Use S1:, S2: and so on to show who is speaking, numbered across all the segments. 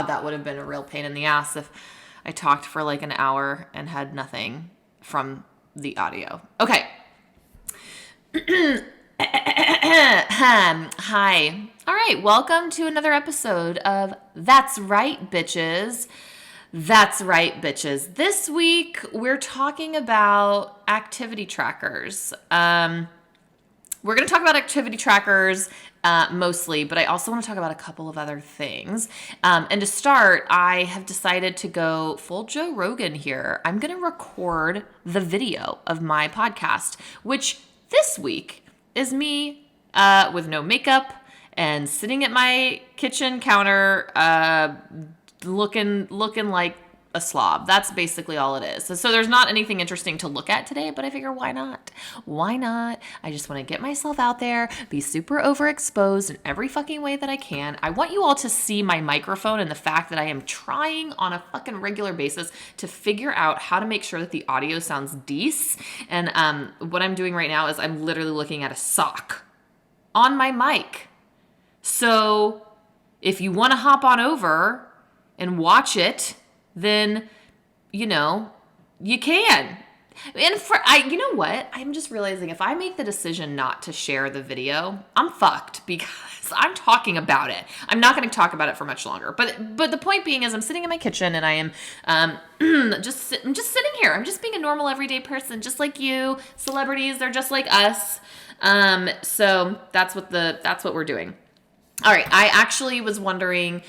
S1: God, that would have been a real pain in the ass if I talked for like an hour and had nothing from the audio. Okay. Hi. All right. Welcome to another episode of That's Right, Bitches. That's right, bitches. This week, we're talking about activity trackers. We're going to talk about activity trackers mostly, but I also want to talk about a couple of other things. And to start, I have decided to go full Joe Rogan here. I'm going to record the video of my podcast, which this week is me with no makeup and sitting at my kitchen counter looking like a slob. That's basically all it is. So there's not anything interesting to look at today, but I figure why not? Why not? I just want to get myself out there, be super overexposed in every fucking way that I can. I want you all to see my microphone and the fact that I am trying on a fucking regular basis to figure out how to make sure that the audio sounds decent. And what I'm doing right now is I'm literally looking at a sock on my mic. So if you want to hop on over and watch it, then, you can. And you know what? I'm just realizing if I make the decision not to share the video, I'm fucked because I'm talking about it. I'm not going to talk about it for much longer. But the point being is I'm sitting in my kitchen and I am I'm just sitting here. I'm just being a normal everyday person, just like you. Celebrities, they're just like us. So that's what we're doing. All right. I actually was wondering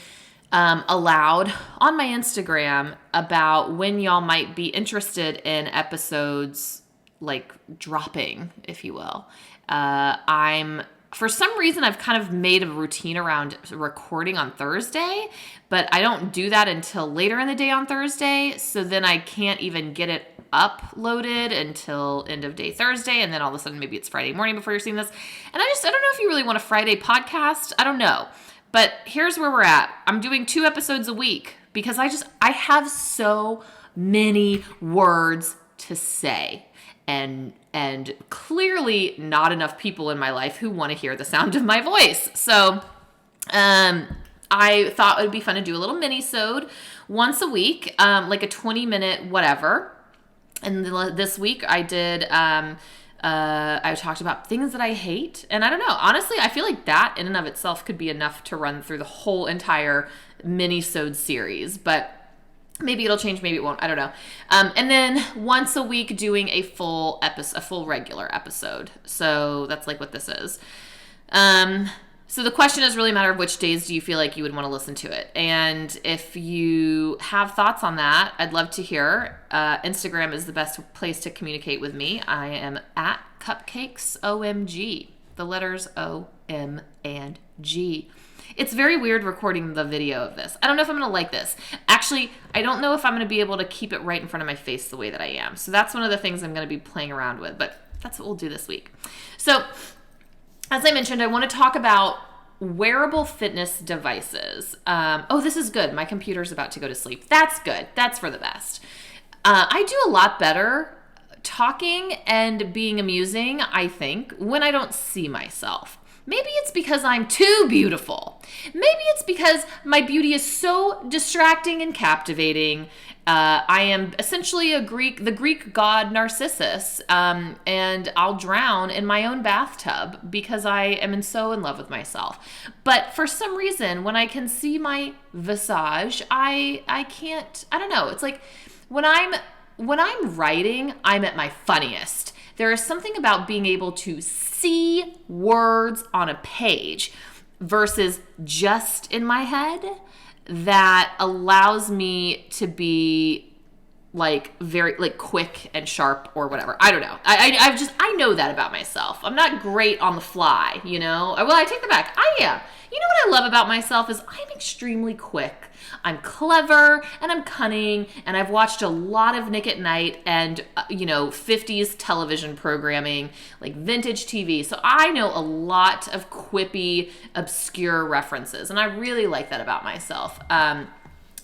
S1: aloud on my Instagram about when y'all might be interested in episodes like dropping, if you will. For some reason, I've kind of made a routine around recording on Thursday, but I don't do that until later in the day on Thursday. So then I can't even get it uploaded until end of day Thursday. And then all of a sudden, maybe it's Friday morning before you're seeing this. And I don't know if you really want a Friday podcast. I don't know. But here's where we're at. I'm doing 2 episodes a week because I have so many words to say and clearly not enough people in my life who want to hear the sound of my voice. So I thought it would be fun to do a little mini-sode once a week, like a 20-minute whatever. And this week I did... I talked about things that I hate. And I don't know. Honestly, I feel like that in and of itself could be enough to run through the whole entire mini-sode series. But maybe it'll change. Maybe it won't. I don't know. And then once a week doing a full regular episode. So that's like what this is. So the question is really a matter of which days do you feel like you would want to listen to it. And if you have thoughts on that, I'd love to hear. Instagram is the best place to communicate with me. I am at CupcakesOMG. The letters O, M, and G. It's very weird recording the video of this. I don't know if I'm going to like this. Actually, I don't know if I'm going to be able to keep it right in front of my face the way that I am. So that's one of the things I'm going to be playing around with. But that's what we'll do this week. So as I mentioned, I want to talk about wearable fitness devices. This is good. My computer's about to go to sleep. That's good. That's for the best. I do a lot better talking and being amusing, I think, when I don't see myself. Maybe it's because I'm too beautiful. Maybe it's because my beauty is so distracting and captivating. I am essentially the Greek god Narcissus, and I'll drown in my own bathtub because I am so in love with myself. But for some reason, when I can see my visage, I can't. I don't know. It's like when I'm writing, I'm at my funniest. There is something about being able to see words on a page versus just in my head that allows me to be like very like quick and sharp or whatever. I don't know. I know that about myself. I'm not great on the fly, you know? Well, I take that back. I am. You know what I love about myself is I'm extremely quick. I'm clever and I'm cunning, and I've watched a lot of Nick at Night and 50s television programming, like vintage TV. So I know a lot of quippy, obscure references, and I really like that about myself.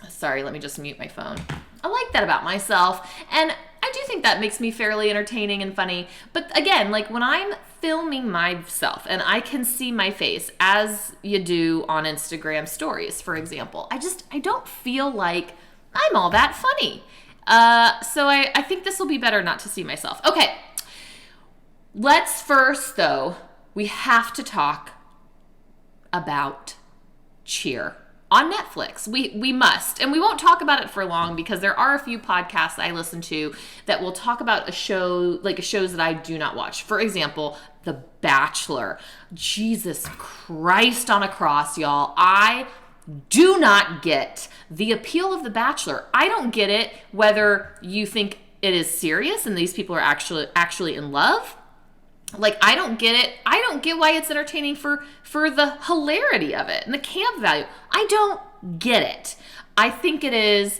S1: Sorry, let me just mute my phone. I like that about myself, and I do think that makes me fairly entertaining and funny. But again, like when I'm filming myself and I can see my face as you do on Instagram stories, for example, I don't feel like I'm all that funny. So I think this will be better not to see myself. Okay. Let's first, though, we have to talk about Cheer on Netflix. We must. And we won't talk about it for long because there are a few podcasts I listen to that will talk about shows that I do not watch. For example, The Bachelor. Jesus Christ on a cross, y'all. I do not get the appeal of The Bachelor. I don't get it whether you think it is serious and these people are actually in love. Like, I don't get it. I don't get why it's entertaining for the hilarity of it and the camp value. I don't get it. I think it is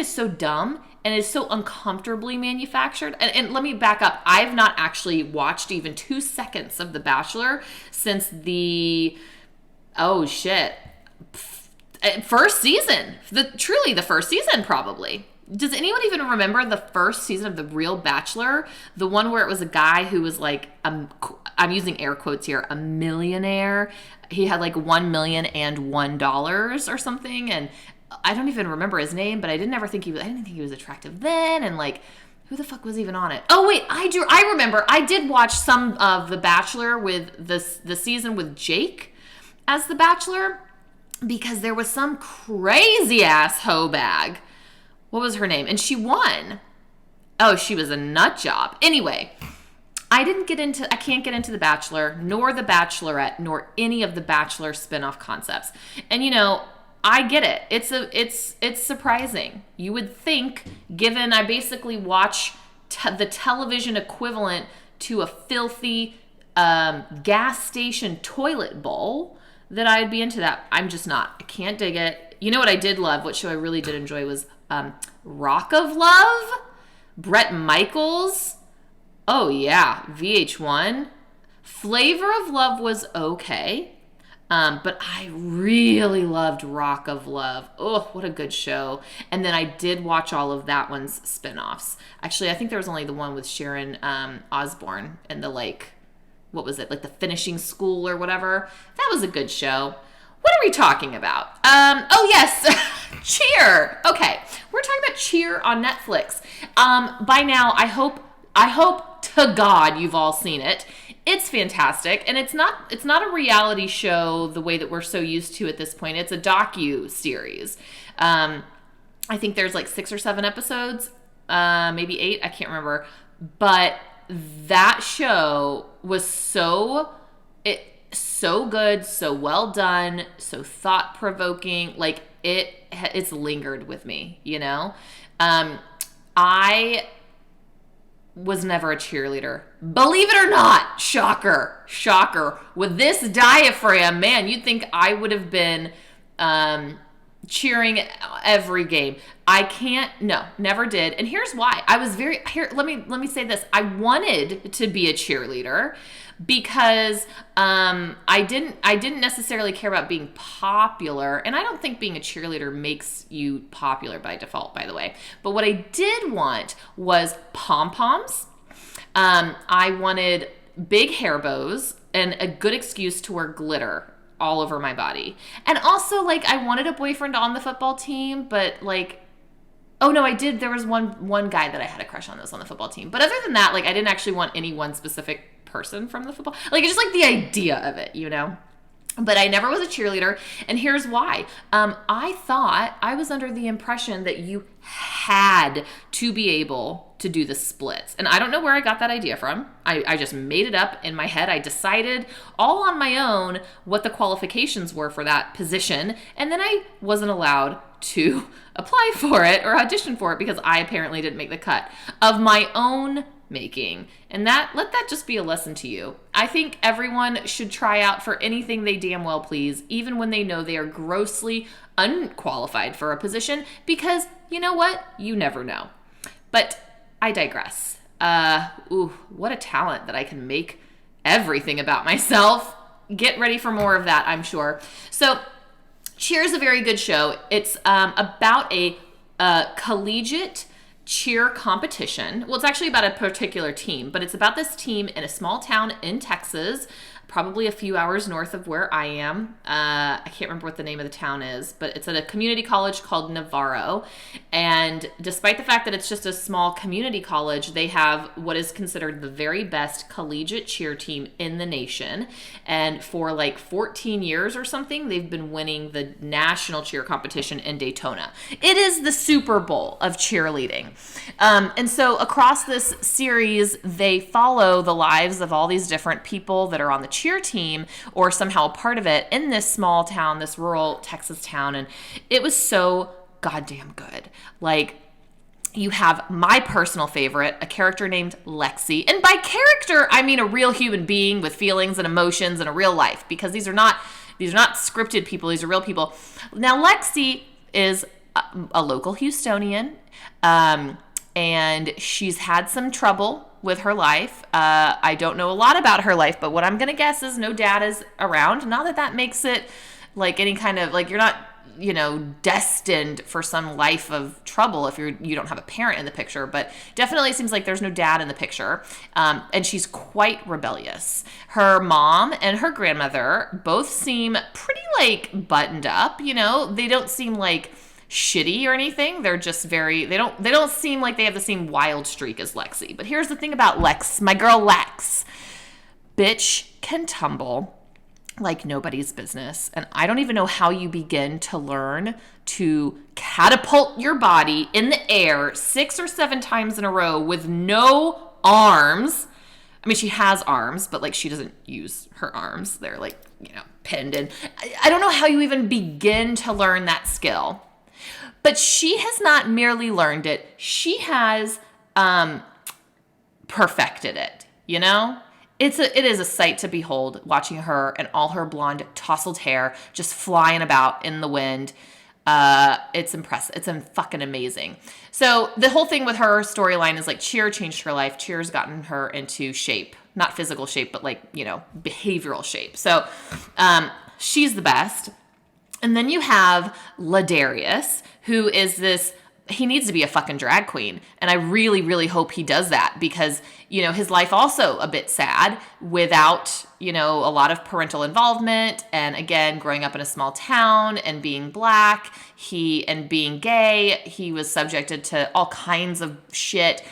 S1: so dumb and it's so uncomfortably manufactured. And let me back up. I've not actually watched even 2 seconds of The Bachelor since the first season. The first season, probably. Does anyone even remember the first season of The Real Bachelor? The one where it was a guy who was like, I'm using air quotes here, a millionaire. He had like $1,000,001 or something. And I don't even remember his name, but I didn't think he was attractive then. And like, who the fuck was even on it? Oh wait, I remember. I did watch some of The Bachelor with the season with Jake as The Bachelor because there was some crazy ass hoe bag. What was her name? And she won. Oh, she was a nut job. Anyway, I can't get into The Bachelor, nor The Bachelorette, nor any of the Bachelor spinoff concepts. And I get it. It's surprising. You would think, given I basically watch the television equivalent to a filthy gas station toilet bowl, that I'd be into that. I'm just not. I can't dig it. You know what I did love? What show I really did enjoy was Rock of Love, Bret Michaels. Oh yeah, VH1. Flavor of Love was okay, but I really loved Rock of Love. Oh, what a good show. And then I did watch all of that one's spinoffs. Actually, I think there was only the one with Sharon Osbourne and the what was it, like the finishing school or whatever. That was a good show. What are we talking about? Oh yes, Cheer. Okay, we're talking about Cheer on Netflix. By now, I hope to God you've all seen it. It's fantastic, and it's not a reality show the way that we're so used to at this point. It's a docu-series. I think there's like 6 or 7 episodes, maybe 8. I can't remember, but that show was so good, so well done, so thought-provoking. Like, it's lingered with me, I was never a cheerleader. Believe it or not, shocker. With this diaphragm, man, you'd think I would have been cheering every game. I can't, no, never did. And here's why. Let me say this. I wanted to be a cheerleader because I didn't necessarily care about being popular, and I don't think being a cheerleader makes you popular by default, by the way. But what I did want was pom-poms. I wanted big hair bows and a good excuse to wear glitter all over my body. And also, I wanted a boyfriend on the football team, but oh no, I did. There was one guy that I had a crush on that was on the football team. But other than that, I didn't actually want any one specific person from the football. I just the idea of it, But I never was a cheerleader, and here's why. I thought I was under the impression that you had to be able to do the splits. And I don't know where I got that idea from. I just made it up in my head. I decided all on my own what the qualifications were for that position, and then I wasn't allowed to apply for it or audition for it because I apparently didn't make the cut of my own making. And let that just be a lesson to you. I think everyone should try out for anything they damn well please, even when they know they are grossly unqualified for a position, because you know what? You never know. But I digress. What a talent that I can make everything about myself. Get ready for more of that, I'm sure. So Cheer is a very good show. It's about a collegiate cheer competition. Well, it's actually about a particular team, but it's about this team in a small town in Texas, probably a few hours north of where I am. I can't remember what the name of the town is, but it's at a community college called Navarro. And despite the fact that it's just a small community college, they have what is considered the very best collegiate cheer team in the nation. And for like 14 years or something, they've been winning the national cheer competition in Daytona. It is the Super Bowl of cheerleading. And so across this series, they follow the lives of all these different people that are on the cheer team or somehow a part of it in this small town, this rural Texas town. And it was so goddamn good. Like, you have my personal favorite, a character named Lexi. And by character, I mean a real human being with feelings and emotions and a real life, because these are not scripted people. These are real people. Now, Lexi is a local Houstonian, and she's had some trouble with her life. I don't know a lot about her life, but what I'm going to guess is no dad is around. Not that that makes it like any kind of, like, you're not, destined for some life of trouble if you don't have a parent in the picture, but definitely seems like there's no dad in the picture. And she's quite rebellious. Her mom and her grandmother both seem pretty like buttoned up, they don't seem like shitty or anything. They're just they don't seem like they have the same wild streak as Lexi. But here's the thing about Lex, my girl Lex. Bitch can tumble like nobody's business. And I don't even know how you begin to learn to catapult your body in the air 6 or 7 times in a row with no arms. I mean, she has arms, but like she doesn't use her arms. They're like, pinned in. I don't know how you even begin to learn that skill. But she has not merely learned it. She has perfected it, It is a sight to behold, watching her and all her blonde tousled hair just flying about in the wind. It's impressive. It's fucking amazing. So the whole thing with her storyline is like cheer changed her life. Cheer's gotten her into shape, not physical shape, but like, behavioral shape. So she's the best. And then you have Ladarius, who is he needs to be a fucking drag queen. And I really, really hope he does that because, his life also a bit sad without, a lot of parental involvement. And again, growing up in a small town and being black, and being gay, he was subjected to all kinds of shit.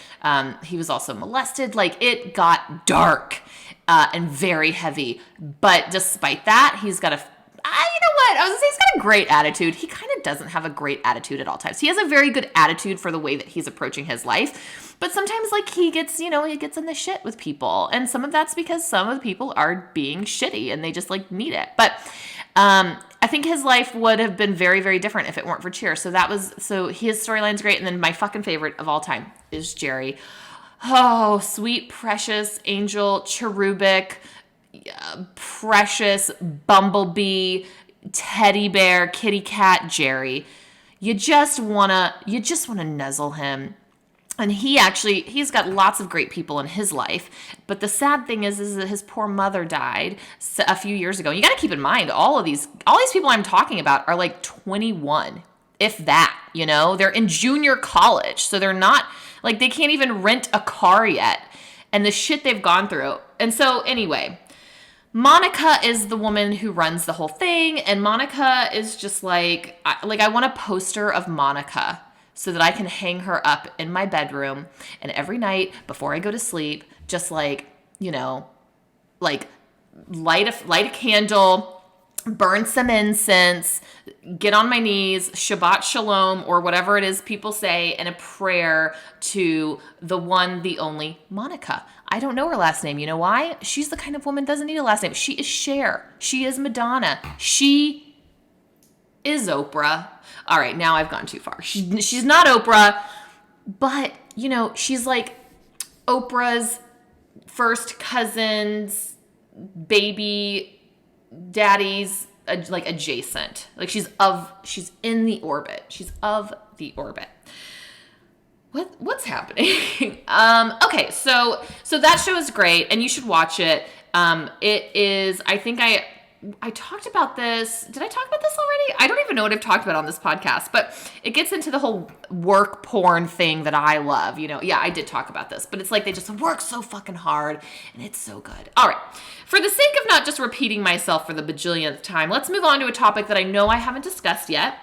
S1: He was also molested. Like, it got dark and very heavy. But despite that, he's got you know what? I was going to say he's got a great attitude. He kind of doesn't have a great attitude at all times. He has a very good attitude for the way that he's approaching his life. But sometimes, like, he gets in the shit with people. And some of that's because some of the people are being shitty and they just, like, need it. But I think his life would have been very, very different if it weren't for cheer. So his storyline's great. And then my fucking favorite of all time is Jerry. Oh, sweet, precious, angel, cherubic, precious bumblebee, teddy bear, kitty cat Jerry. You just wanna nuzzle him. And he's got lots of great people in his life. But the sad thing is that his poor mother died a few years ago. And you got to keep in mind, all these people I'm talking about are like 21, if that, they're in junior college. So they're not like, they can't even rent a car yet. And the shit they've gone through. And so anyway, Monica is the woman who runs the whole thing, and Monica is just I want a poster of Monica so that I can hang her up in my bedroom, and every night before I go to sleep, just light a candle, burn some incense, get on my knees, Shabbat Shalom, or whatever it is people say, and a prayer to the one, the only Monica. I don't know her last name. You know why? She's the kind of woman doesn't need a last name. She is Cher. She is Madonna. She is Oprah. All right, now I've gone too far. She's not Oprah, but, she's like Oprah's first cousin's baby daddy's adjacent. Like she's in the orbit. She's of the orbit. What's happening? Okay, so that show is great and you should watch it. It is, I think I talked about this. Did I talk about this already? I don't even know what I've talked about on this podcast, but it gets into the whole work porn thing that I love. Yeah, I did talk about this, but it's like they just work so fucking hard and it's so good. All right. For the sake of not just repeating myself for the bajillionth time, let's move on to a topic that I know I haven't discussed yet.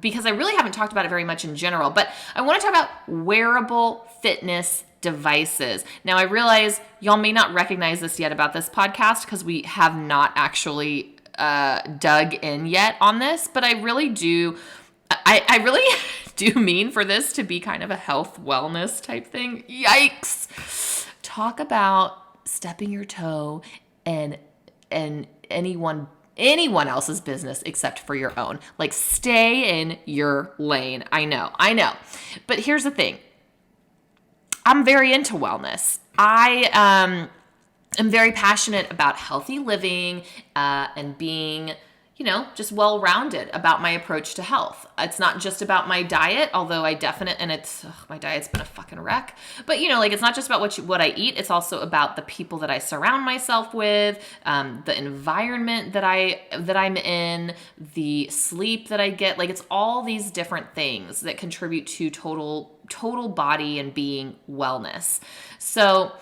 S1: Because I really haven't talked about it very much in general, but I want to talk about wearable fitness devices. Now, I realize y'all may not recognize this yet about this podcast because we have not actually dug in yet on this, but I really do. I really do mean for this to be kind of a health wellness type thing. Yikes! Talk about stepping your toe and anyone else's business except for your own. Like, stay in your lane. I know. But here's the thing. I'm very into wellness. I am very passionate about healthy living and being, just well-rounded about my approach to health. It's not just about my diet, although my diet's been a fucking wreck. But, it's not just about what I eat. It's also about the people that I surround myself with, the environment that I'm in, the sleep that I get. Like, it's all these different things that contribute to total body and being wellness. So,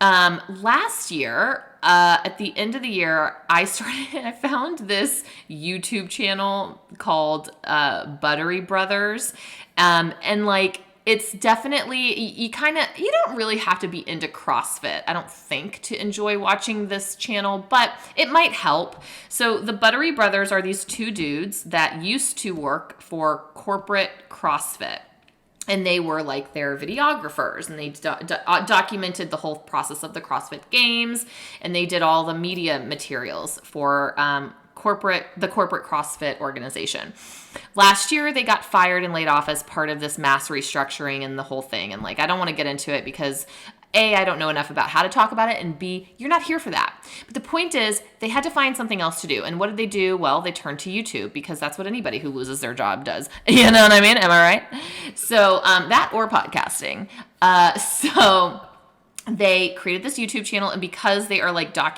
S1: last year, at the end of the year, I found this YouTube channel called Buttery Brothers. And like, it's definitely, you don't really have to be into CrossFit, I don't think, to enjoy watching this channel, but it might help. So the Buttery Brothers are these two dudes that used to work for corporate CrossFit. And they were like their videographers, and they documented the whole process of the CrossFit Games, and they did all the media materials for the corporate CrossFit organization. Last year, they got fired and laid off as part of this mass restructuring and the whole thing. And like, I don't want to get into it because A, I don't know enough about how to talk about it, and B, you're not here for that. But the point is, they had to find something else to do. And what did they do? Well, they turned to YouTube, because that's what anybody who loses their job does. You know what I mean? Am I right? So that or podcasting. So they created this YouTube channel, and because they are like how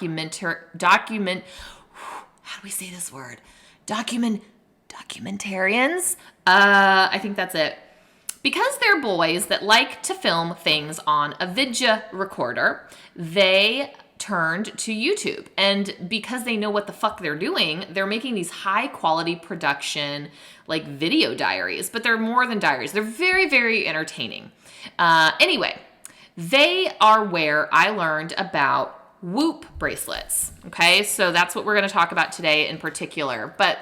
S1: do we say this word? Documentarians? I think that's it. Because they're boys that like to film things on a video recorder, they turned to YouTube. And because they know what the fuck they're doing, they're making these high quality production, like video diaries. But they're more than diaries. They're very, very entertaining. Anyway, they are where I learned about Whoop bracelets. Okay, so that's what we're going to talk about today in particular. But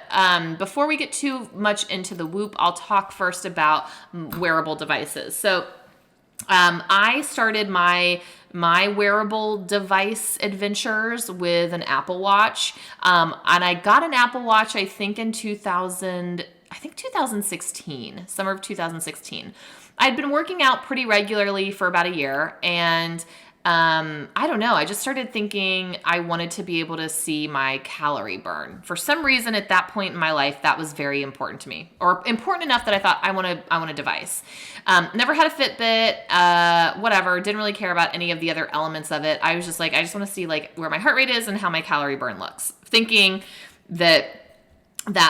S1: before we get too much into the Whoop, I'll talk first about wearable devices. So I started my wearable device adventures with an Apple Watch, and I got an Apple Watch I think in 2016, summer of 2016. I'd been working out pretty regularly for about a year, and I don't know. I just started thinking I wanted to be able to see my calorie burn. For some reason at that point in my life, that was very important to me, or important enough that I thought I want a device. Never had a Fitbit, whatever. Didn't really care about any of the other elements of it. I was just like, I just want to see like where my heart rate is and how my calorie burn looks, thinking that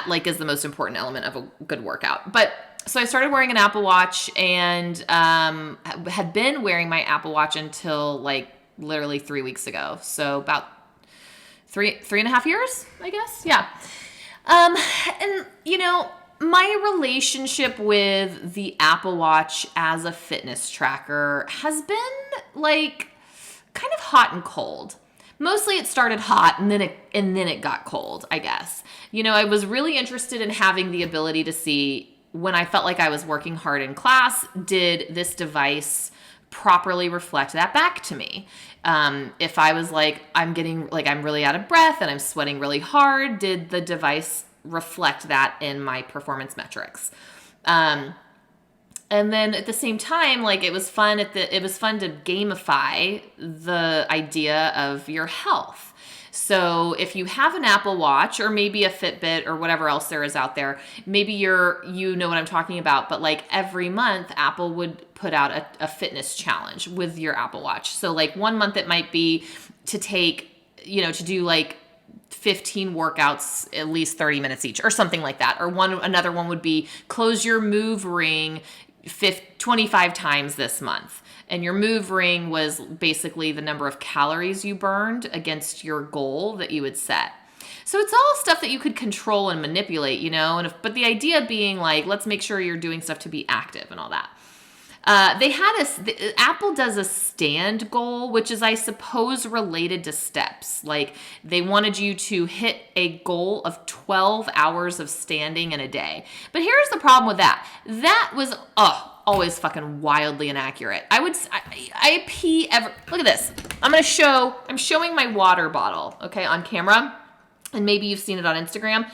S1: like is the most important element of a good workout. But so I started wearing an Apple Watch, and had been wearing my Apple Watch until like literally 3 weeks ago. So about three and a half years, I guess. Yeah. And my relationship with the Apple Watch as a fitness tracker has been like kind of hot and cold. Mostly it started hot and then it got cold, I guess. I was really interested in having the ability to see when I felt like I was working hard in class, did this device properly reflect that back to me? If I was like, I'm really out of breath and I'm sweating really hard, did the device reflect that in my performance metrics? And then at the same time, like it was fun to gamify the idea of your health. So if you have an Apple Watch or maybe a Fitbit or whatever else there is out there, maybe you know what I'm talking about, but like every month Apple would put out a fitness challenge with your Apple Watch. So like 1 month it might be to take, to do like 15 workouts, at least 30 minutes each, or something like that. Or another one would be close your move ring 25 times this month. And your move ring was basically the number of calories you burned against your goal that you would set. So it's all stuff that you could control and manipulate, you know, but the idea being like, let's make sure you're doing stuff to be active and all that. Apple does a stand goal, which is, I suppose, related to steps. Like, they wanted you to hit a goal of 12 hours of standing in a day. But here's the problem with that. That was, always fucking wildly inaccurate. I pee look at this. I'm showing my water bottle, okay, on camera. And maybe you've seen it on Instagram.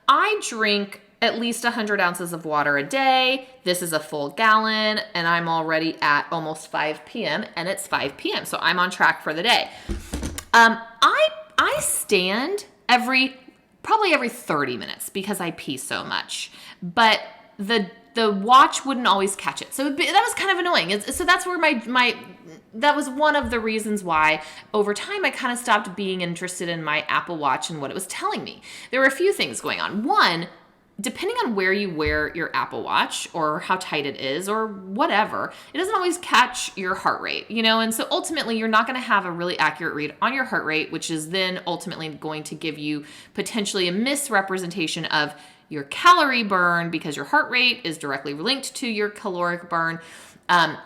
S1: I drink at least 100 ounces of water a day. This is a full gallon, and I'm already at almost 5 p.m., and it's 5 p.m., so I'm on track for the day. I stand probably every 30 minutes because I pee so much, but the watch wouldn't always catch it. So that was kind of annoying. So that's where that was one of the reasons why over time I kind of stopped being interested in my Apple Watch and what it was telling me. There were a few things going on. One, depending on where you wear your Apple Watch or how tight it is or whatever, it doesn't always catch your heart rate, you know? And so ultimately you're not going to have a really accurate read on your heart rate, which is then ultimately going to give you potentially a misrepresentation of your calorie burn because your heart rate is directly linked to your caloric burn.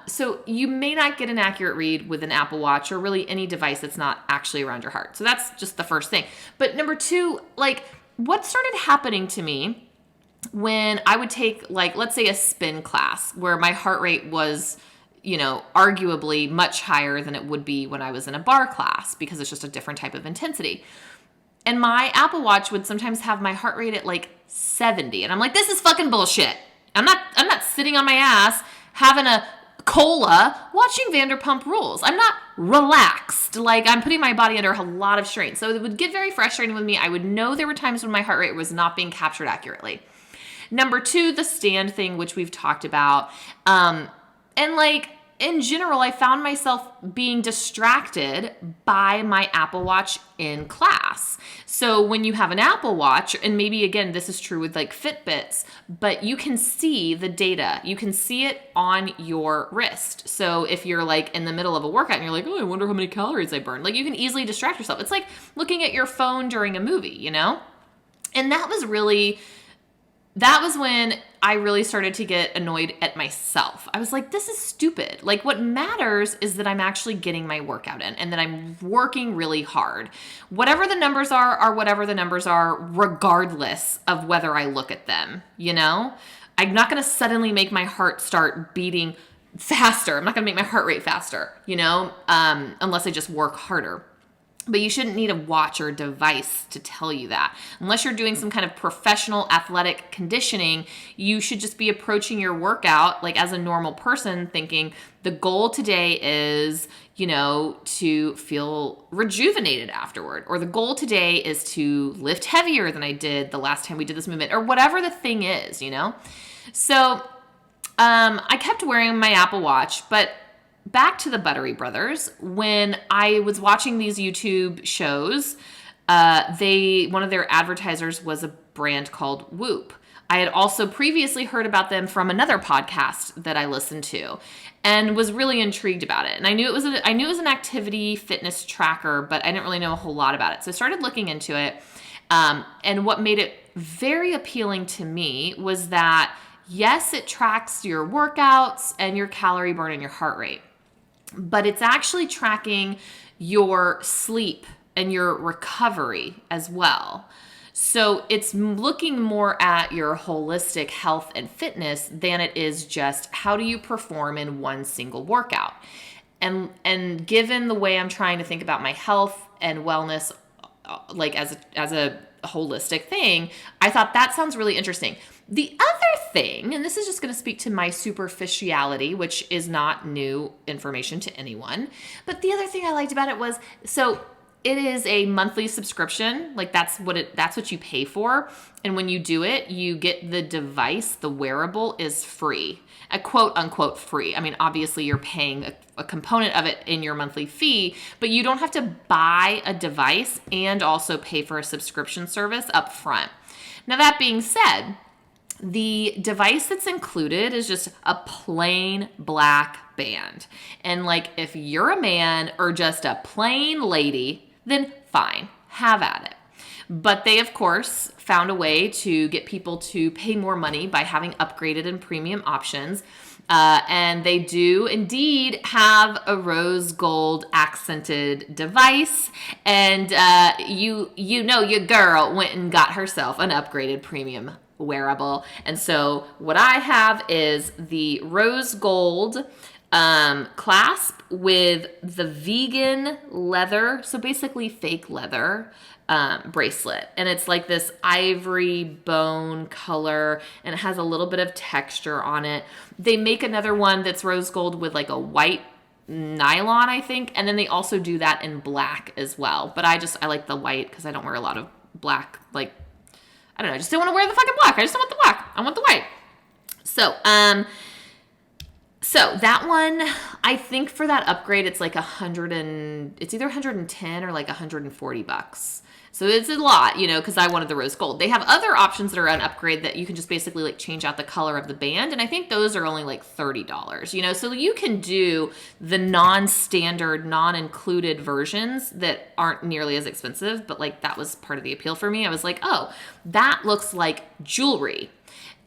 S1: So you may not get an accurate read with an Apple Watch or really any device that's not actually around your heart. So that's just the first thing. But number two, like, what started happening to me when I would take, like, let's say a spin class where my heart rate was, you know, arguably much higher than it would be when I was in a bar class because it's just a different type of intensity. And my Apple Watch would sometimes have my heart rate at like 70. And I'm like, this is fucking bullshit. I'm not sitting on my ass having a cola watching Vanderpump Rules. I'm not relaxed. Like, I'm putting my body under a lot of strain. So it would get very frustrating with me. I would know there were times when my heart rate was not being captured accurately. Number two, the stand thing, which we've talked about. And like, in general, I found myself being distracted by my Apple Watch in class. So when you have an Apple Watch, and maybe again, this is true with like Fitbits, but you can see the data. You can see it on your wrist. So if you're like in the middle of a workout and you're like, oh, I wonder how many calories I burned. Like, you can easily distract yourself. It's like looking at your phone during a movie, you know? And that was when I really started to get annoyed at myself. I was like, this is stupid. Like, what matters is that I'm actually getting my workout in and that I'm working really hard. Whatever the numbers are whatever the numbers are, regardless of whether I look at them, you know? I'm not going to suddenly make my heart start beating faster. I'm not going to make my heart rate faster, you know, unless I just work harder. But you shouldn't need a watch or a device to tell you that. Unless you're doing some kind of professional athletic conditioning, you should just be approaching your workout like as a normal person, thinking the goal today is, you know, to feel rejuvenated afterward. Or the goal today is to lift heavier than I did the last time we did this movement, or whatever the thing is, you know? So I kept wearing my Apple Watch, but back to the Buttery Brothers, when I was watching these YouTube shows, one of their advertisers was a brand called Whoop. I had also previously heard about them from another podcast that I listened to and was really intrigued about it. And I knew it was an activity fitness tracker, but I didn't really know a whole lot about it. So I started looking into it. And what made it very appealing to me was that, yes, it tracks your workouts and your calorie burn and your heart rate, but it's actually tracking your sleep and your recovery as well. So it's looking more at your holistic health and fitness than it is just how do you perform in one single workout. And given the way I'm trying to think about my health and wellness, like as a holistic thing, I thought that sounds really interesting. The other thing, and this is just going to speak to my superficiality, which is not new information to anyone, but the other thing I liked about it was, so It is a monthly subscription. Like that's what you pay for. And when you do it, you get the device, the wearable is free. A quote unquote free. I mean, obviously you're paying a component of it in your monthly fee, but you don't have to buy a device and also pay for a subscription service up front. Now that being said, the device that's included is just a plain black band. And like if you're a man or just a plain lady, then fine, have at it. But they, of course, found a way to get people to pay more money by having upgraded and premium options. And they do indeed have a rose gold accented device. And you know your girl went and got herself an upgraded premium wearable. And so what I have is the rose gold clasp with the vegan leather, so basically fake leather bracelet. And it's like this ivory bone color, and it has a little bit of texture on it. They make another one that's rose gold with like a white nylon, I think, and then they also do that in black as well. But I like the white because I don't wear a lot of black. Like, I don't know, I just don't want to wear the fucking black. I just don't want the black. I want the white. So that one, I think for that upgrade, it's like it's either 110 or like $140. So it's a lot, because I wanted the rose gold. They have other options that are an upgrade that you can just basically like change out the color of the band. And I think those are only like $30, so you can do the non-standard, non-included versions that aren't nearly as expensive. But like that was part of the appeal for me. I was like, oh, that looks like jewelry.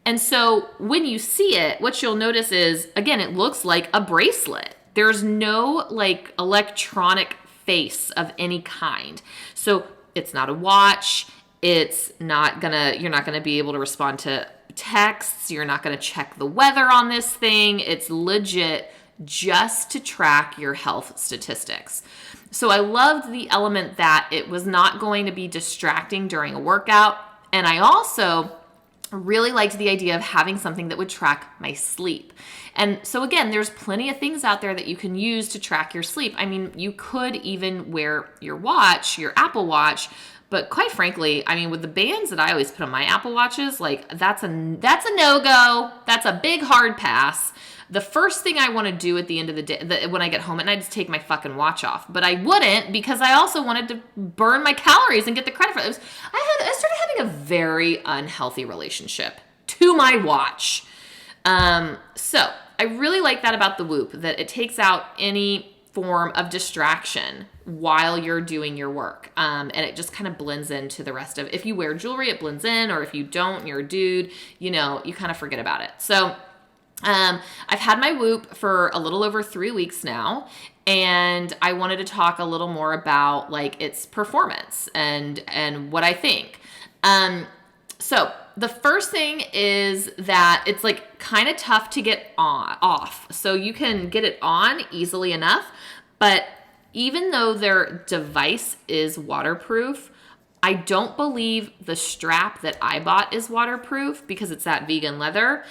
S1: And so when you see it, what you'll notice is, again, it looks like a bracelet. There's no like electronic face of any kind. So it's not a watch. You're not gonna be able to respond to texts. You're not gonna check the weather on this thing. It's legit just to track your health statistics. So I loved the element that it was not going to be distracting during a workout. And I also really liked the idea of having something that would track my sleep. And so again, there's plenty of things out there that you can use to track your sleep. I mean, you could even wear your watch, your Apple Watch, but quite frankly, I mean, with the bands that I always put on my Apple Watches, like that's a no-go. That's a big hard pass. The first thing I want to do at the end of the day, when I get home at night, is take my fucking watch off. But I wouldn't, because I also wanted to burn my calories and get the credit for it. I started having a very unhealthy relationship to my watch. So I really like that about the Whoop, that it takes out any form of distraction while you're doing your work. And it just kind of blends into the rest of it. If you wear jewelry, it blends in, or if you don't, and you're a dude, you kind of forget about it. So I've had my Whoop for a little over 3 weeks now, and I wanted to talk a little more about like its performance and what I think. So the first thing is that it's like kind of tough to get off. So you can get it on easily enough, but even though their device is waterproof, I don't believe the strap that I bought is waterproof because it's that vegan leather.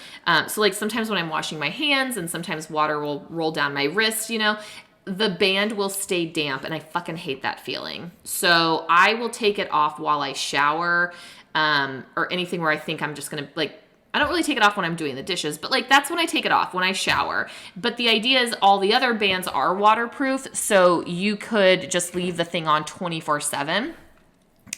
S1: So like sometimes when I'm washing my hands and sometimes water will roll down my wrist, the band will stay damp, and I fucking hate that feeling. So I will take it off while I shower, or anything where I think I'm just gonna I don't really take it off when I'm doing the dishes, but like that's when I take it off, when I shower. But the idea is all the other bands are waterproof, so you could just leave the thing on 24/7.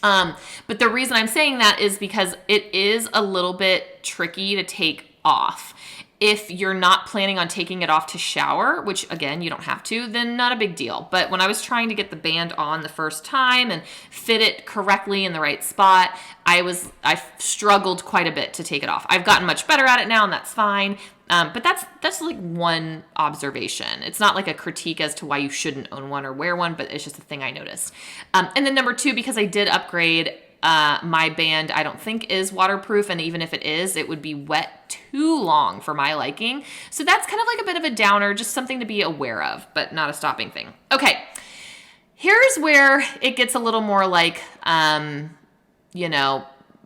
S1: But the reason I'm saying that is because it is a little bit tricky to take off. If you're not planning on taking it off to shower, which again, you don't have to, then not a big deal. But when I was trying to get the band on the first time and fit it correctly in the right spot, I struggled quite a bit to take it off. I've gotten much better at it now, and that's fine. But that's like one observation. It's not like a critique as to why you shouldn't own one or wear one, but it's just a thing I noticed. And then number two, because I did upgrade, my band I don't think is waterproof, and even if it is, it would be wet too long for my liking. So that's kind of like a bit of a downer, just something to be aware of, but not a stopping thing. Okay, here's where it gets a little more like,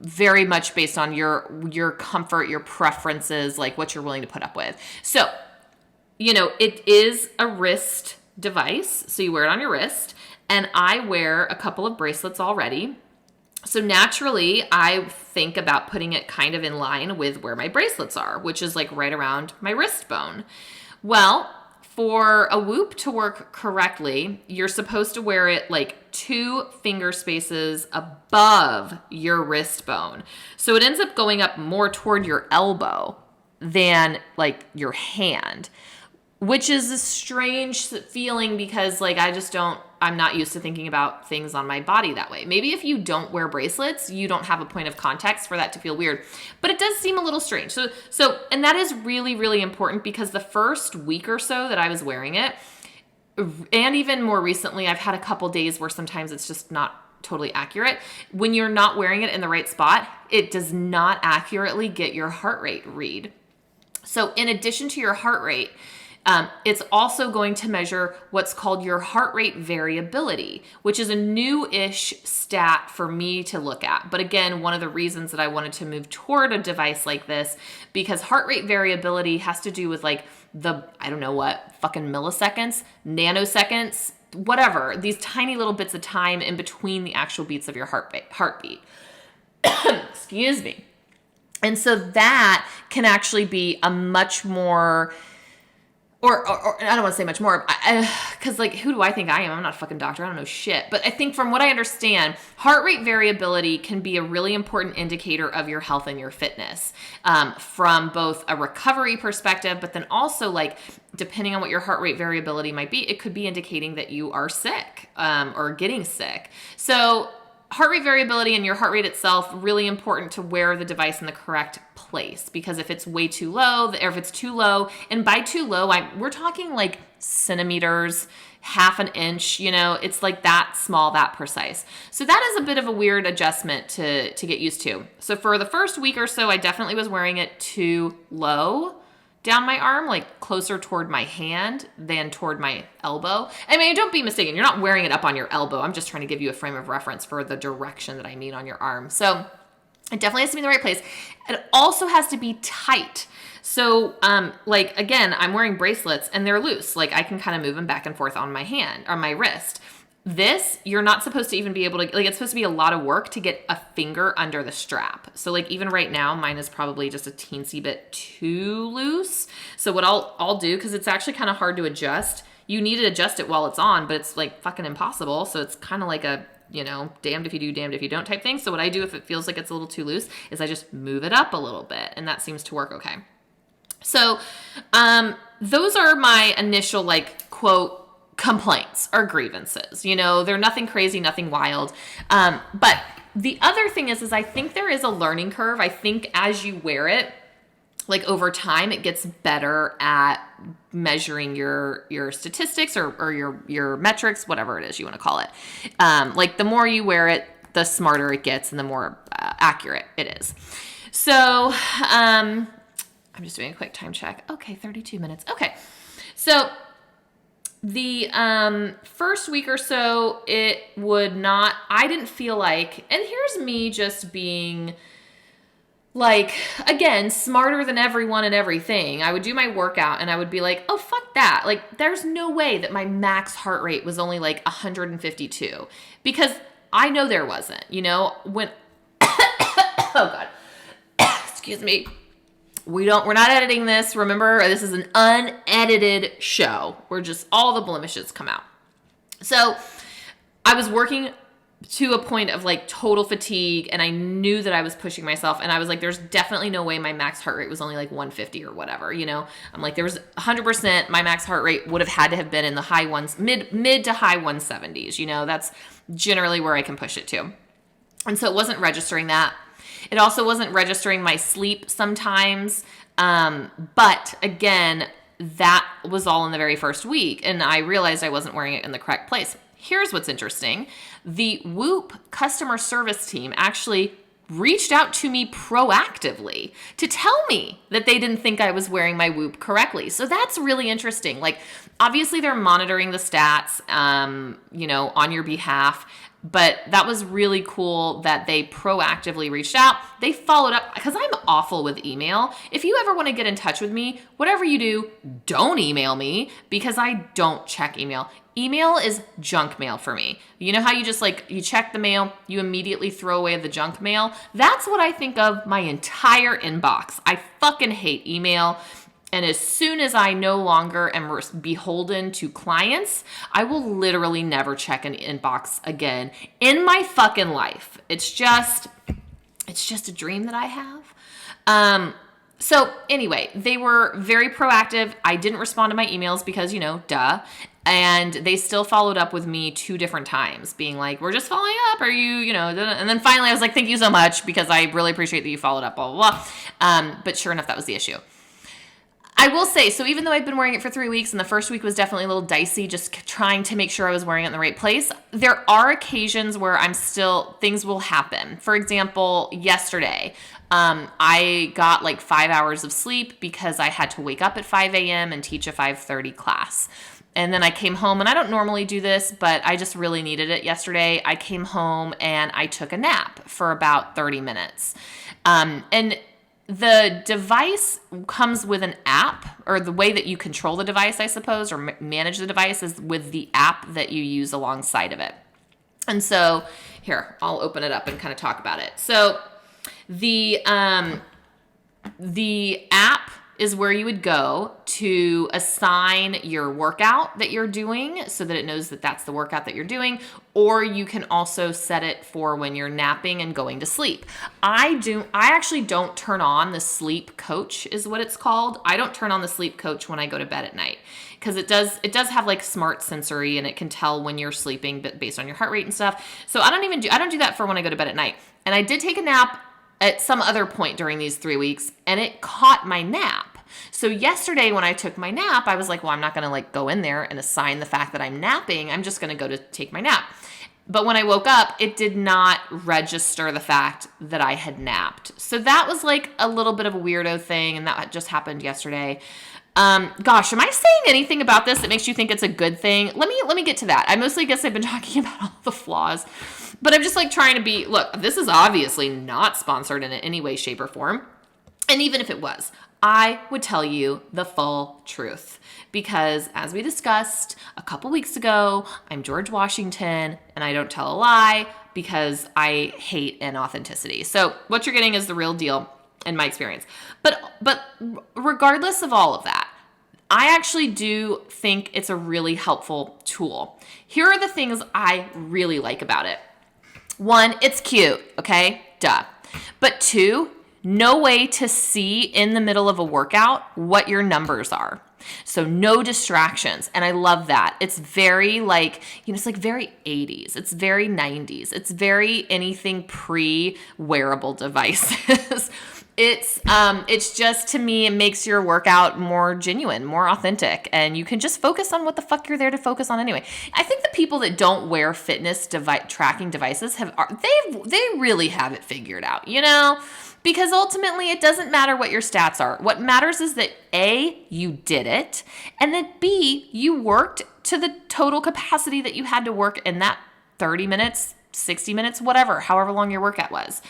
S1: very much based on your comfort, your preferences, like what you're willing to put up with. So, it is a wrist device, so you wear it on your wrist. and I wear a couple of bracelets already. So naturally, I think about putting it kind of in line with where my bracelets are, which is like right around my wrist bone. Well, for a Whoop to work correctly, you're supposed to wear it like 2 finger spaces above your wrist bone. So it ends up going up more toward your elbow than like your hand, which is a strange feeling because like I'm not used to thinking about things on my body that way. Maybe if you don't wear bracelets, you don't have a point of context for that to feel weird, but it does seem a little strange. And that is really, really important because the first week or so that I was wearing it, and even more recently, I've had a couple days where sometimes it's just not totally accurate. When you're not wearing it in the right spot, it does not accurately get your heart rate read. So in addition to your heart rate, it's also going to measure what's called your heart rate variability, which is a new-ish stat for me to look at. But again, one of the reasons that I wanted to move toward a device like this, because heart rate variability has to do with like I don't know what, fucking milliseconds, nanoseconds, whatever, these tiny little bits of time in between the actual beats of your heartbeat. Excuse me. And so that can actually be a much more, or I don't want to say much more, because like, who do I think I am? I'm not a fucking doctor. I don't know shit. But I think from what I understand, heart rate variability can be a really important indicator of your health and your fitness, from both a recovery perspective, but then also like, depending on what your heart rate variability might be, it could be indicating that you are sick, or getting sick. So heart rate variability and your heart rate itself, really important to wear the device in the correct place, because if it's way too low, or if it's too low, and by too low, we're talking like centimeters, half an inch, it's like that small, that precise. So that is a bit of a weird adjustment to get used to. So for the first week or so, I definitely was wearing it too low down my arm, like closer toward my hand than toward my elbow. I mean, don't be mistaken. You're not wearing it up on your elbow. I'm just trying to give you a frame of reference for the direction that I mean on your arm. So it definitely has to be in the right place. It also has to be tight. So, like, again, I'm wearing bracelets and they're loose. Like I can kind of move them back and forth on my hand or my wrist. This, you're not supposed to even be able to, like, it's supposed to be a lot of work to get a finger under the strap. So like even right now, mine is probably just a teensy bit too loose. So what I'll do, because it's actually kind of hard to adjust, you need to adjust it while it's on, but it's like fucking impossible. So it's kind of like a, damned if you do, damned if you don't type thing. So what I do if it feels like it's a little too loose is I just move it up a little bit, and that seems to work okay. So those are my initial like quote complaints or grievances. They're nothing crazy, nothing wild. But the other thing is I think there is a learning curve. I think as you wear it, like over time, it gets better at measuring your statistics or your metrics, whatever it is you want to call it. Like the more you wear it, the smarter it gets and the more accurate it is. So I'm just doing a quick time check. Okay, 32 minutes. Okay. So the first week or so, I didn't feel like, and here's me just being like, again, smarter than everyone and everything. I would do my workout and I would be like, oh, fuck that. Like, there's no way that my max heart rate was only like 152, because I know there wasn't, when, oh God, excuse me. We're not editing this. Remember, this is an unedited show where just all the blemishes come out. So I was working to a point of like total fatigue, and I knew that I was pushing myself, and I was like, there's definitely no way my max heart rate was only like 150 or whatever, I'm like, there was 100% my max heart rate would have had to have been in the high ones, mid to high 170s, that's generally where I can push it to. And so it wasn't registering that. It also wasn't registering my sleep sometimes. But again, that was all in the very first week, and I realized I wasn't wearing it in the correct place. Here's what's interesting. The Whoop customer service team actually reached out to me proactively to tell me that they didn't think I was wearing my Whoop correctly. So that's really interesting. Like, obviously they're monitoring the stats, on your behalf. But that was really cool that they proactively reached out. They followed up because I'm awful with email. If you ever want to get in touch with me, whatever you do, don't email me because I don't check email. Email is junk mail for me. You know how you just you check the mail, you immediately throw away the junk mail? That's what I think of my entire inbox. I fucking hate email. And as soon as I no longer am beholden to clients, I will literally never check an inbox again in my fucking life. It's just a dream that I have. So anyway, they were very proactive. I didn't respond to my emails because, duh. And they still followed up with me 2 different times, being like, we're just following up. Are you, and then finally I was like, thank you so much because I really appreciate that you followed up, blah, blah, blah. But sure enough, that was the issue. I will say, so even though I've been wearing it for 3 weeks and the first week was definitely a little dicey, just trying to make sure I was wearing it in the right place, there are occasions where things will happen. For example, yesterday, I got 5 hours of sleep because I had to wake up at 5 a.m. and teach a 5:30 class. And then I came home, and I don't normally do this, but I just really needed it yesterday. I came home and I took a nap for about 30 minutes. And the device comes with an app, or the way that you control the device, I suppose, or manage the device is with the app that you use alongside of it. And so here, I'll open it up and kind of talk about it. So the app is where you would go to assign your workout that you're doing so that it knows that that's the workout that you're doing, or you can also set it for when you're napping and going to sleep. I actually don't turn on the sleep coach is what it's called. I don't turn on the sleep coach when I go to bed at night because it does have smart sensory and it can tell when you're sleeping based on your heart rate and stuff. So I don't do that for when I go to bed at night. And I did take a nap at some other point during these 3 weeks and it caught my nap. So yesterday when I took my nap, I was like, well, I'm not going to go in there and assign the fact that I'm napping. I'm just going to go to take my nap. But when I woke up, it did not register the fact that I had napped. So that was a little bit of a weirdo thing. And that just happened yesterday. Gosh, am I saying anything about this that makes you think it's a good thing? Let me get to that. I mostly guess I've been talking about all the flaws, but I'm just trying to be, look, this is obviously not sponsored in any way, shape, or form. And even if it was, I would tell you the full truth because as we discussed a couple weeks ago, I'm George Washington and I don't tell a lie because I hate inauthenticity. So what you're getting is the real deal in my experience. But regardless of all of that, I actually do think it's a really helpful tool. Here are the things I really like about it. 1, it's cute, okay? Duh. But 2, no way to see in the middle of a workout what your numbers are. So no distractions. And I love that. It's very it's very 80s. It's very 90s. It's very anything pre-wearable devices. It's just, to me, it makes your workout more genuine, more authentic, and you can just focus on what the fuck you're there to focus on anyway. I think the people that don't wear fitness tracking devices they really have it figured out, because ultimately it doesn't matter what your stats are. What matters is that A, you did it, and then B, you worked to the total capacity that you had to work in that 30 minutes, 60 minutes, whatever, however long your workout was.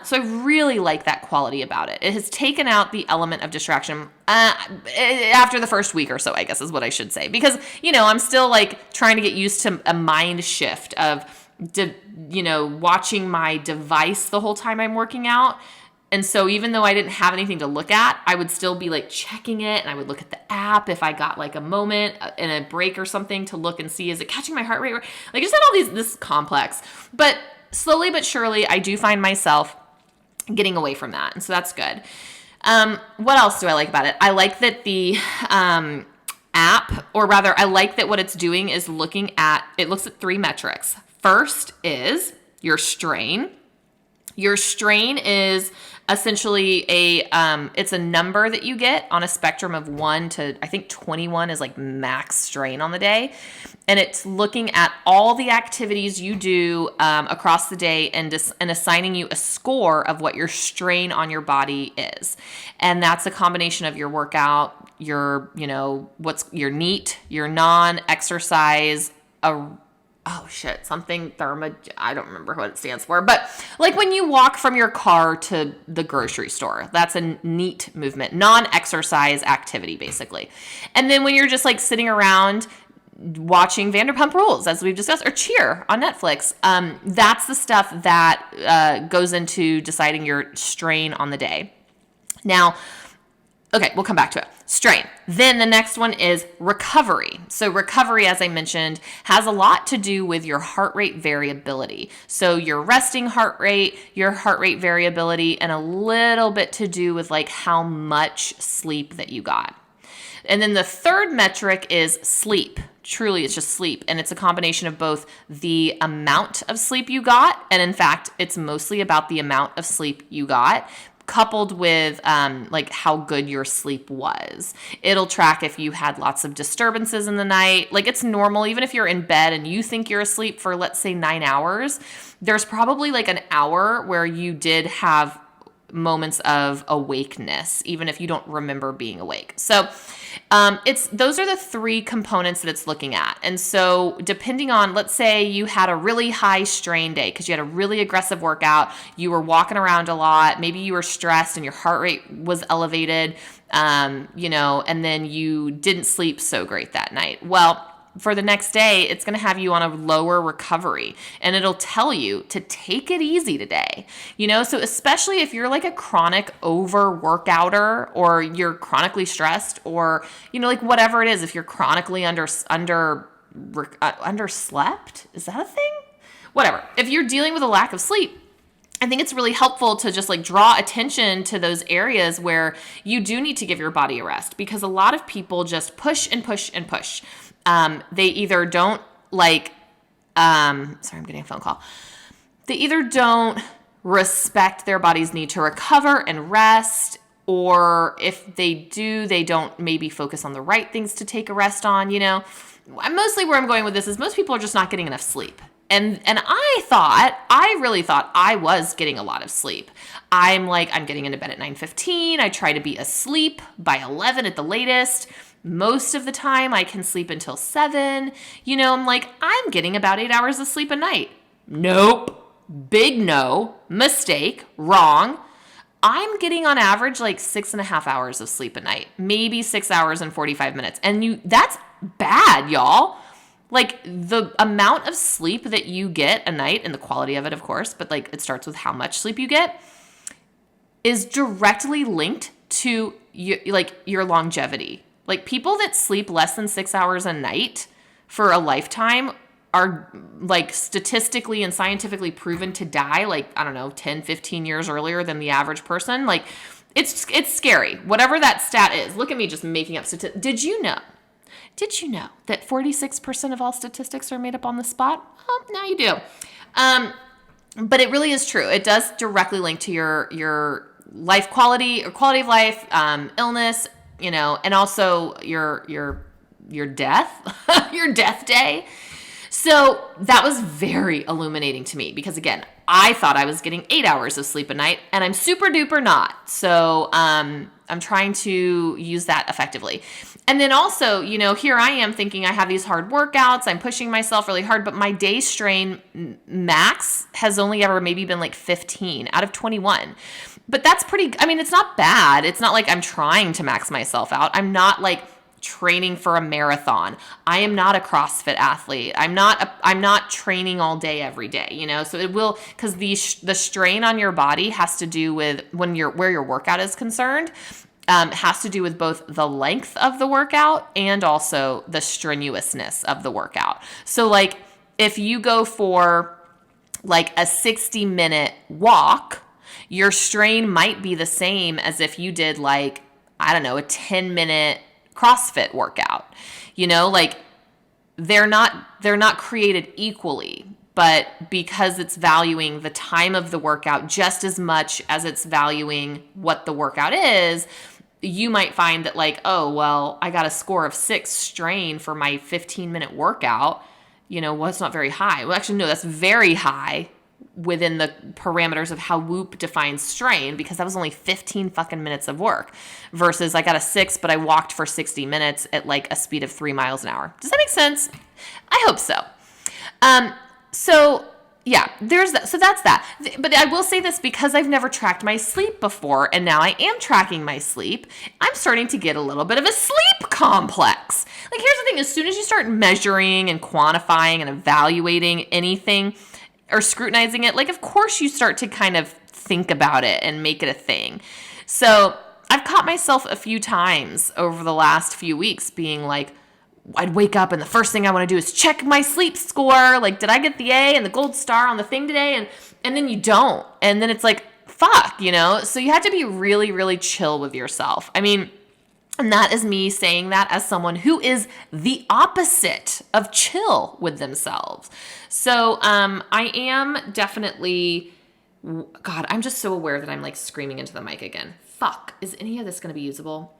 S1: So I really like that quality about it. It has taken out the element of distraction after the first week or so, I guess is what I should say. Because, I'm still trying to get used to a mind shift of, watching my device the whole time I'm working out. And so even though I didn't have anything to look at, I would still be checking it, and I would look at the app if I got a moment in a break or something to look and see, is it catching my heart rate? Just had this is complex. But slowly but surely, I do find myself getting away from that. And so that's good. What else do I like about it? I like that the app, or rather, I like that what it's doing is it looks at 3 metrics. First is your strain. Your strain is essentially it's a number that you get on a spectrum of 1 to, I think 21 is max strain on the day. And it's looking at all the activities you do across the day and assigning you a score of what your strain on your body is. And that's a combination of your workout, your, what's your NEAT, your non-exercise, something I don't remember what it stands for, but like when you walk from your car to the grocery store, that's a NEAT movement, non-exercise activity, basically. And then when you're just like sitting around watching Vanderpump Rules, as we've discussed, or Cheer on Netflix, that's the stuff that goes into deciding your strain on the day. Now, okay, we'll come back to it. Strain. Then the next one is recovery. So recovery, as I mentioned, has a lot to do with your heart rate variability. So your resting heart rate, your heart rate variability, and a little bit to do with like how much sleep that you got. And then the third metric is sleep. Truly, it's just sleep. And it's a combination of both the amount of sleep you got, and in fact, it's mostly about the amount of sleep you got, coupled with like how good your sleep was. It'll track if you had lots of disturbances in the night. Like it's normal, even if you're in bed and you think you're asleep for, let's say, 9 hours, there's probably like an hour where you did have moments of awakeness, even if you don't remember being awake. So those are the three components that it's looking at. And so depending on, let's say you had a really high strain day because you had a really aggressive workout, you were walking around a lot, maybe you were stressed and your heart rate was elevated, and then you didn't sleep so great that night. Well, for the next day, it's going to have you on a lower recovery, and it'll tell you to take it easy today. So especially if you're like a chronic over-workouter, or you're chronically stressed, or, like whatever it is, if you're chronically underslept, is that a thing? Whatever. If you're dealing with a lack of sleep, I think it's really helpful to just like draw attention to those areas where you do need to give your body a rest, because a lot of people just push and push and push. They either don't sorry, I'm getting a phone call. They either don't respect their body's need to recover and rest, or if they do, they don't maybe focus on the right things to take a rest on, Mostly where I'm going with this is most people are just not getting enough sleep. And I really thought I was getting a lot of sleep. I'm getting into bed at 9:15. I try to be asleep by 11 at the latest. Most of the time I can sleep until 7. I'm getting about 8 hours of sleep a night. Nope. Big no. Mistake. Wrong. I'm getting on average like 6.5 hours of sleep a night. Maybe 6 hours and 45 minutes. And that's bad, y'all. Like the amount of sleep that you get a night, and the quality of it, of course, but like it starts with how much sleep you get, is directly linked to your longevity. Like people that sleep less than 6 hours a night for a lifetime are like statistically and scientifically proven to die 10, 15 years earlier than the average person. Like it's scary. Whatever that stat is. Look at me just making up statistics. Did you know that 46% of all statistics are made up on the spot? Well, now you do. But it really is true. It does directly link to your life quality or quality of life, illness, and also your death, your death day. So that was very illuminating to me because, again, I thought I was getting 8 hours of sleep a night, and I'm super duper not. So I'm trying to use that effectively. And then also, here I am thinking I have these hard workouts. I'm pushing myself really hard, but my day strain max has only ever maybe been like 15 out of 21. But that's it's not bad. It's not like I'm trying to max myself out. I'm not like training for a marathon. I am not a CrossFit athlete. I'm not training all day every day, so it will, because the strain on your body has to do with where your workout is concerned, has to do with both the length of the workout and also the strenuousness of the workout. So like if you go for like a 60-minute walk, your strain might be the same as if you did like, I don't know, a 10-minute CrossFit workout. They're not created equally, but because it's valuing the time of the workout just as much as it's valuing what the workout is, you might find that like, oh, well, I got a score of 6 strain for my 15-minute workout. It's not very high. Well, actually, no, that's very high within the parameters of how Whoop defines strain, because that was only 15 fucking minutes of work versus I got a 6, but I walked for 60 minutes at like a speed of 3 miles an hour. Does that make sense? I hope so. So yeah, there's that. So that's that. But I will say this, because I've never tracked my sleep before, and now I am tracking my sleep, I'm starting to get a little bit of a sleep complex. Like, here's the thing. As soon as you start measuring and quantifying and evaluating anything or scrutinizing it, like, of course you start to kind of think about it and make it a thing. So I've caught myself a few times over the last few weeks being like, I'd wake up and the first thing I want to do is check my sleep score. Like, did I get the A and the gold star on the thing today? And then you don't. And then it's like, fuck, So you have to be really, really chill with yourself. I mean, and that is me saying that as someone who is the opposite of chill with themselves. So I am definitely, God, I'm just so aware that I'm like screaming into the mic again. Fuck, is any of this going to be usable?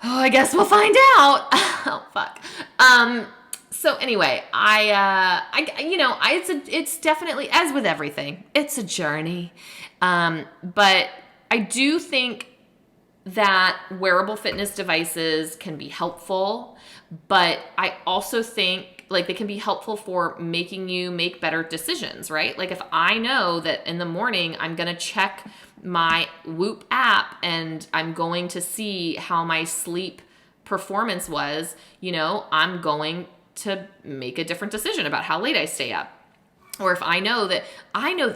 S1: Oh, I guess we'll find out. Oh, fuck. So anyway, it's definitely, as with everything, it's a journey. But I do think that wearable fitness devices can be helpful, but I also think like they can be helpful for making you make better decisions, right? Like, if I know that in the morning I'm going to check my Whoop app and I'm going to see how my sleep performance was, I'm going to make a different decision about how late I stay up. Or if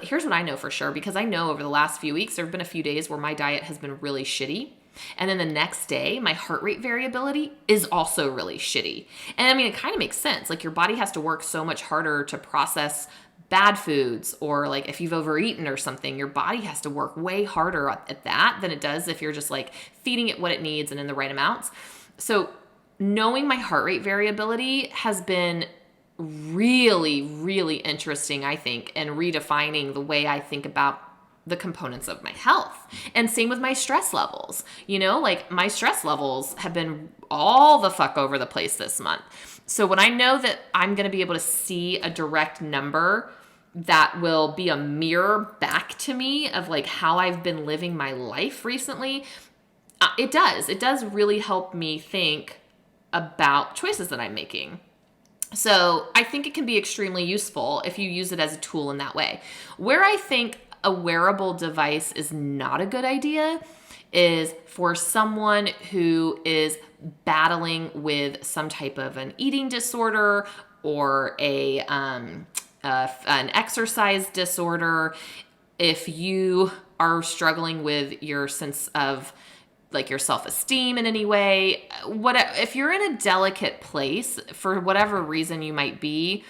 S1: here's what I know for sure, because I know over the last few weeks, there have been a few days where my diet has been really shitty. And then the next day, my heart rate variability is also really shitty. And I mean, it kind of makes sense. Like, your body has to work so much harder to process bad foods, or like if you've overeaten or something, your body has to work way harder at that than it does if you're just like feeding it what it needs and in the right amounts. So knowing my heart rate variability has been really, really interesting, I think, and redefining the way I think about the components of my health. And same with my stress levels. Like, my stress levels have been all the fuck over the place this month. So when I know that I'm going to be able to see a direct number that will be a mirror back to me of like how I've been living my life recently, it does really help me think about choices that I'm making. So I think it can be extremely useful if you use it as a tool in that way. Where I think a wearable device is not a good idea is for someone who is battling with some type of an eating disorder or an exercise disorder. If you are struggling with your sense of like your self-esteem in any way, if you're in a delicate place for whatever reason you might be,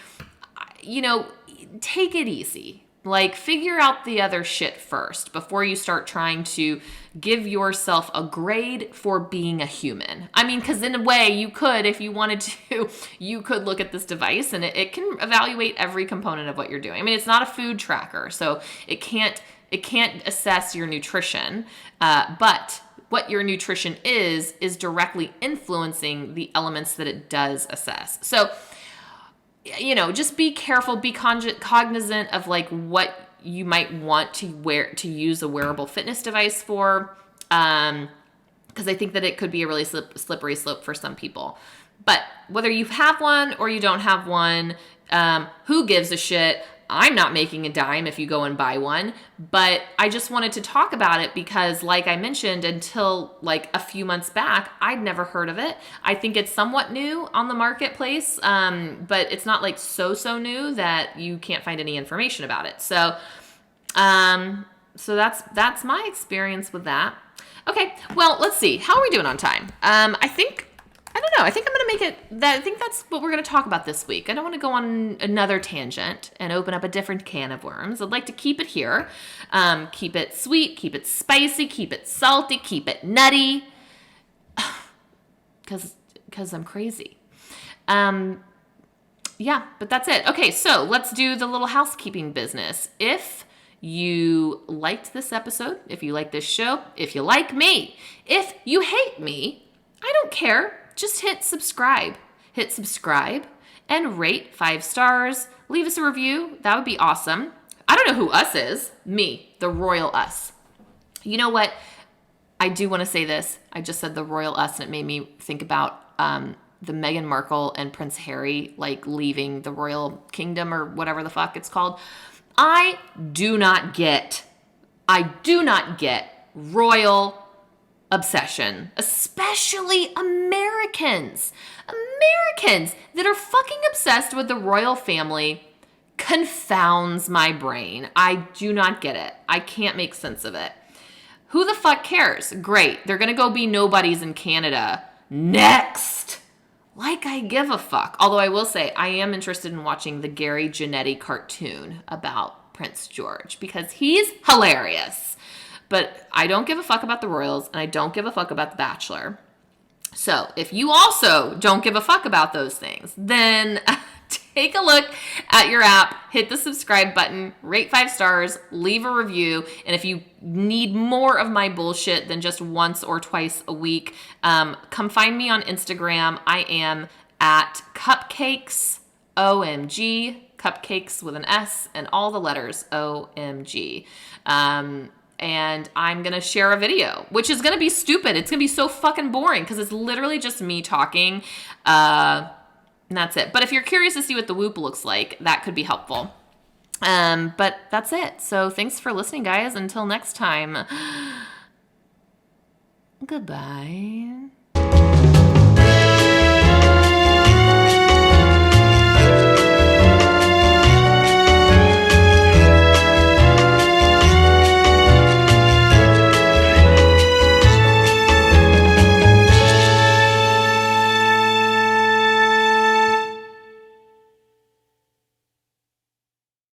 S1: take it easy. Like, figure out the other shit first before you start trying to give yourself a grade for being a human. I mean, because in a way you could, if you wanted to, you could look at this device and it can evaluate every component of what you're doing. I mean, it's not a food tracker, so it can't assess your nutrition, but what your nutrition is directly influencing the elements that it does assess. So, just be careful, be cognizant of like what you might want to use a wearable fitness device for, because I think that it could be a really slippery slope for some people. But whether you have one or you don't have one, who gives a shit? I'm not making a dime if you go and buy one, but I just wanted to talk about it because, like I mentioned, until like a few months back, I'd never heard of it. I think it's somewhat new on the marketplace, but it's not like so new that you can't find any information about it. So that's my experience with that. Okay, well, let's see. How are we doing on time? I don't know. I think I'm going to make it that. I think that's what we're going to talk about this week. I don't want to go on another tangent and open up a different can of worms. I'd like to keep it here. Keep it sweet, keep it spicy, keep it salty, keep it nutty. Because I'm crazy. Yeah, but that's it. Okay, so let's do the little housekeeping business. If you liked this episode, if you like this show, if you like me, if you hate me, I don't care. Just hit subscribe. Hit subscribe and rate 5 stars. Leave us a review. That would be awesome. I don't know who us is. Me, the royal us. You know what? I do want to say this. I just said the royal us, and it made me think about the Meghan Markle and Prince Harry, like, leaving the royal kingdom or whatever the fuck it's called. I do not get royal obsession, especially Americans that are fucking obsessed with the royal family. Confounds my brain. I do not get it. I can't make sense of it. Who the fuck cares? Great. They're going to go be nobodies in Canada. Next. Like I give a fuck. Although I will say I am interested in watching the Gary Janetti cartoon about Prince George because he's hilarious. But I don't give a fuck about the royals and I don't give a fuck about The Bachelor. So if you also don't give a fuck about those things, then take a look at your app, hit the subscribe button, rate 5 stars, leave a review. And if you need more of my bullshit than just once or twice a week, come find me on Instagram. I am at CupcakesOMG, cupcakes with an S and all the letters OMG. And I'm going to share a video, which is going to be stupid. It's going to be so fucking boring because it's literally just me talking. And that's it. But if you're curious to see what the whoop looks like, that could be helpful. But that's it. So thanks for listening, guys. Until next time. Goodbye.